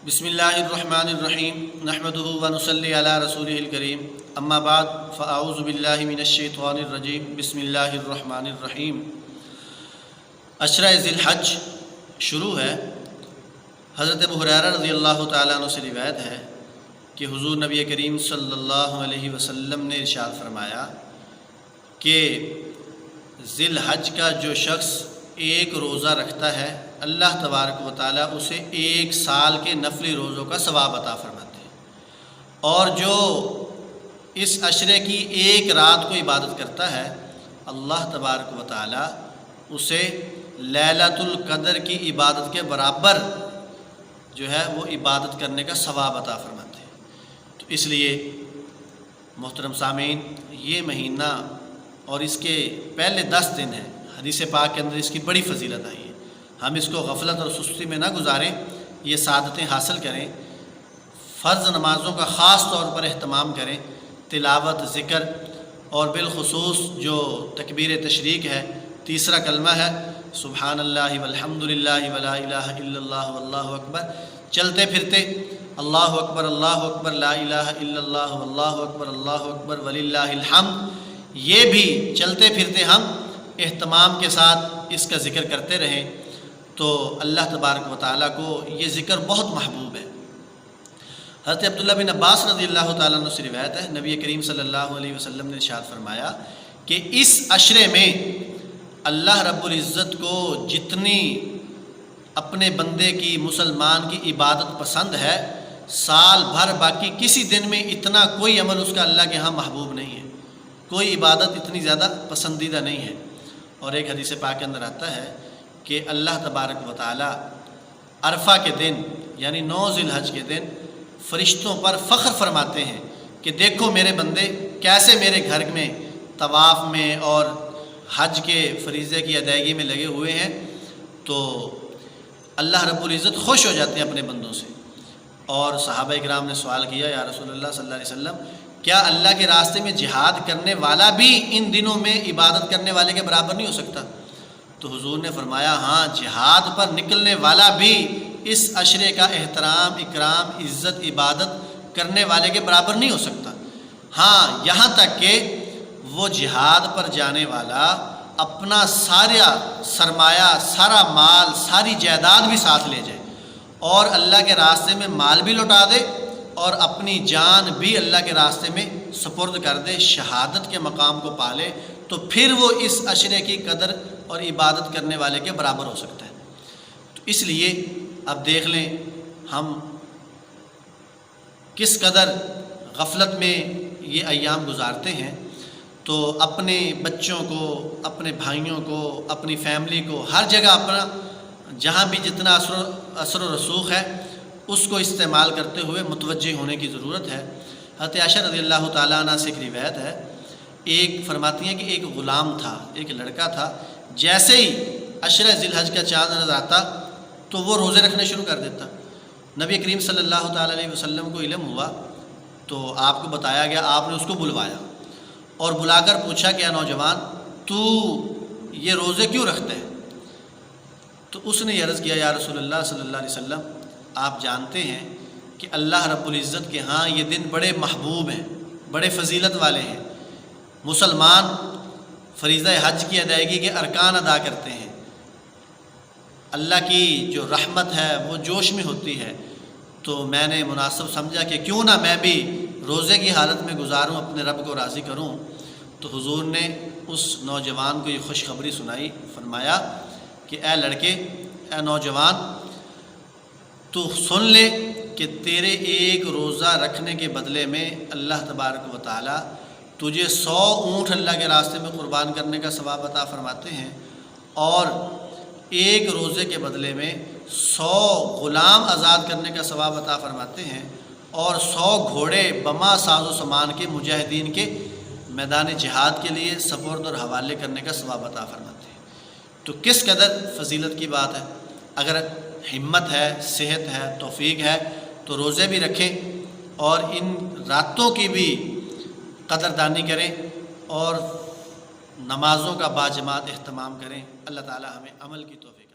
بسم اللہ الرحمن الرحیم نحمده ونصلی علی رسولہ الکریم اما بعد فاعوذ باللہ من الشیطان الرجیم بسم اللہ الرحمن الرحیم۔ عشرہ ذی-الحج شروع ہے۔ حضرت ابو ہریرہ رضی اللہ تعالیٰ عنہ سے روایت ہے کہ حضور نبی کریم صلی اللہ علیہ وسلم نے ارشاد فرمایا کہ ذی-الحج کا جو شخص ایک روزہ رکھتا ہے اللہ تبارک و تعالیٰ اسے 1 سال کے نفلی روزوں کا ثواب عطا فرماتے ہیں، اور جو اس عشرے کی ایک رات کو عبادت کرتا ہے اللہ تبارک و تعالیٰ اسے لیلۃ القدر کی عبادت کے برابر جو ہے وہ عبادت کرنے کا ثواب عطا فرماتے ہیں۔ تو اس لیے محترم سامعین، یہ مہینہ اور اس کے پہلے 10 دن ہیں، حدیث پاک کے اندر اس کی بڑی فضیلت آئی ہے۔ ہم اس کو غفلت اور سستی میں نہ گزاریں، یہ سعادتیں حاصل کریں، فرض نمازوں کا خاص طور پر اہتمام کریں، تلاوت، ذکر اور بالخصوص جو تکبیر تشریق ہے، تیسرا کلمہ ہے سبحان اللہ والحمد للہ ولا الہ الا اللہ واللہ اکبر، چلتے پھرتے اللہ اکبر لا الہ الا اللہ واللہ اکبر وللہ الحمد، یہ بھی چلتے پھرتے ہم اہتمام کے ساتھ اس کا ذکر کرتے رہیں تو اللہ تبارک و تعالیٰ کو یہ ذکر بہت محبوب ہے۔ حضرت عبداللہ بن عباس رضی اللہ تعالیٰ عنہ سے روایت ہے، نبی کریم صلی اللہ علیہ وسلم نے ارشاد فرمایا کہ اس عشرے میں اللہ رب العزت کو جتنی اپنے بندے کی، مسلمان کی عبادت پسند ہے، سال بھر باقی کسی دن میں اتنا کوئی عمل اس کا اللہ کے ہاں محبوب نہیں ہے، کوئی عبادت اتنی زیادہ پسندیدہ نہیں ہے۔ اور ایک حدیث پاک کے اندر آتا ہے کہ اللہ تبارک و تعالیٰ عرفہ کے دن یعنی 9 ذی-الحج کے دن فرشتوں پر فخر فرماتے ہیں کہ دیکھو میرے بندے کیسے میرے گھر میں طواف میں اور حج کے فریضے کی ادائیگی میں لگے ہوئے ہیں، تو اللہ رب العزت خوش ہو جاتے ہیں اپنے بندوں سے۔ اور صحابہ اکرام نے سوال کیا، یا رسول اللہ صلی اللہ علیہ وسلم، کیا اللہ کے راستے میں جہاد کرنے والا بھی ان دنوں میں عبادت کرنے والے کے برابر نہیں ہو سکتا؟ تو حضور نے فرمایا ہاں، جہاد پر نکلنے والا بھی اس عشرے کا احترام، اکرام، عزت، عبادت کرنے والے کے برابر نہیں ہو سکتا۔ ہاں، یہاں تک کہ وہ جہاد پر جانے والا اپنا سارا سرمایہ، سارا مال، ساری جائیداد بھی ساتھ لے جائے اور اللہ کے راستے میں مال بھی لوٹا دے اور اپنی جان بھی اللہ کے راستے میں سپرد کر دے، شہادت کے مقام کو پالے، تو پھر وہ اس عشرے کی قدر اور عبادت کرنے والے کے برابر ہو سکتا ہے۔ تو اس لیے اب دیکھ لیں ہم کس قدر غفلت میں یہ ایام گزارتے ہیں، تو اپنے بچوں کو، اپنے بھائیوں کو، اپنی فیملی کو، ہر جگہ اپنا جہاں بھی جتنا اثر و رسوخ ہے اس کو استعمال کرتے ہوئے متوجہ ہونے کی ضرورت ہے۔ حضرت عائشہ رضی اللہ تعالیٰ عنہ سے ایک روایت ہے، ایک فرماتی ہیں کہ ایک غلام تھا، ایک لڑکا تھا، جیسے ہی عشرہ ذی-الحج کا چاند نظر آتا تو وہ روزے رکھنے شروع کر دیتا۔ نبی کریم صلی اللہ تعالیٰ علیہ وسلم کو علم ہوا تو آپ کو بتایا گیا، آپ نے اس کو بلوایا اور بلا کر پوچھا کہ اے نوجوان، تو یہ روزے کیوں رکھتے ہیں؟ تو اس نے یہ عرض کیا، یا رسول اللہ صلی اللہ علیہ وسلم، آپ جانتے ہیں کہ اللہ رب العزت کے ہاں یہ دن بڑے محبوب ہیں، بڑے فضیلت والے ہیں، مسلمان فریضہ حج کی ادائیگی کے ارکان ادا کرتے ہیں، اللہ کی جو رحمت ہے وہ جوش میں ہوتی ہے، تو میں نے مناسب سمجھا کہ کیوں نہ میں بھی روزے کی حالت میں گزاروں، اپنے رب کو راضی کروں۔ تو حضور نے اس نوجوان کو یہ خوشخبری سنائی، فرمایا کہ اے لڑکے، اے نوجوان، تو سن لے کہ تیرے ایک روزہ رکھنے کے بدلے میں اللہ تبارک و تعالیٰ تجھے 100 اونٹ اللہ کے راستے میں قربان کرنے کا ثواب عطا فرماتے ہیں، اور ایک روزے کے بدلے میں 100 غلام آزاد کرنے کا ثواب عطا فرماتے ہیں، اور 100 گھوڑے بما ساز و سامان کے مجاہدین کے میدان جہاد کے لیے سپرد اور حوالے کرنے کا ثواب عطا فرماتے ہیں۔ تو کس قدر فضیلت کی بات ہے۔ اگر ہمت ہے، صحت ہے، توفیق ہے تو روزے بھی رکھیں اور ان راتوں کی بھی قدردانی کریں اور نمازوں کا باجماعت اہتمام کریں۔ اللہ تعالی ہمیں عمل کی توفیق